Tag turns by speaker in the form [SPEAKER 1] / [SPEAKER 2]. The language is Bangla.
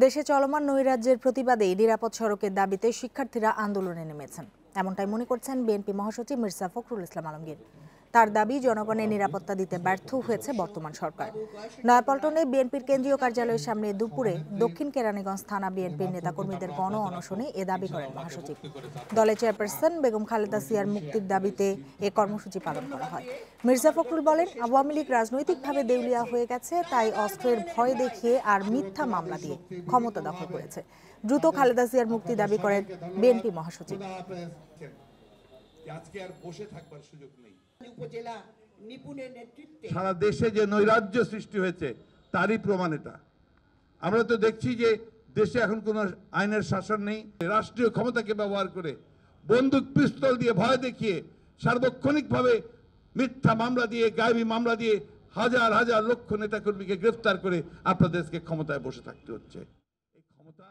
[SPEAKER 1] দেশে চলমান নৈরাজ্যের প্রতিবাদে নিরাপদ সড়কের দাবিতে শিক্ষার্থীরা আন্দোলনে নেমেছেন, এমনটাই মনে করছেন বিএনপি মহাসচিব মির্জা ফখরুল ইসলাম আলমগীর। তার দাবি, জনগণের নিরাপত্তা দিতে ব্যর্থ হয়েছে বর্তমান সরকার। নয়াপল্টনে বিএনপির কেন্দ্রীয় কার্যালয়ের সামনে দুপুরে দক্ষিণ কেরানীগঞ্জ থানা বিএনপির নেতাকর্মীদের গণ অনশনে এ দাবি করেন মহাসচিব। দলের চেয়ারপারসন বেগম খালেদা জিয়ার মুক্তির দাবিতে এ কর্মসূচি পালন করা হয়। মির্জা ফখরুল বলেন, আওয়ামী লীগ রাজনৈতিকভাবে দেউলিয়া হয়ে গেছে, তাই অস্ত্রের ভয় দেখিয়ে আর মিথ্যা মামলা দিয়ে ক্ষমতা দখল করেছে। দ্রুত খালেদা জিয়ার মুক্তি দাবি করেন বিএনপি মহাসচিব।
[SPEAKER 2] সারা দেশে যে নৈরাজ্য সৃষ্টি হয়েছে তারই প্রমাণ এটা। আমরা তো দেখছি যে দেশে এখন কোন আইনের শাসন নেই। রাষ্ট্রীয় ক্ষমতাকে ব্যবহার করে বন্দুক পিস্তল দিয়ে ভয় দেখিয়ে সার্বক্ষণিকভাবে মিথ্যা মামলা দিয়ে, গায়েবী মামলা দিয়ে হাজার হাজার লক্ষ নেতাকর্মীকে গ্রেফতার করে আপনার দেশকে ক্ষমতায় বসে থাকতে হচ্ছে। এই ক্ষমতা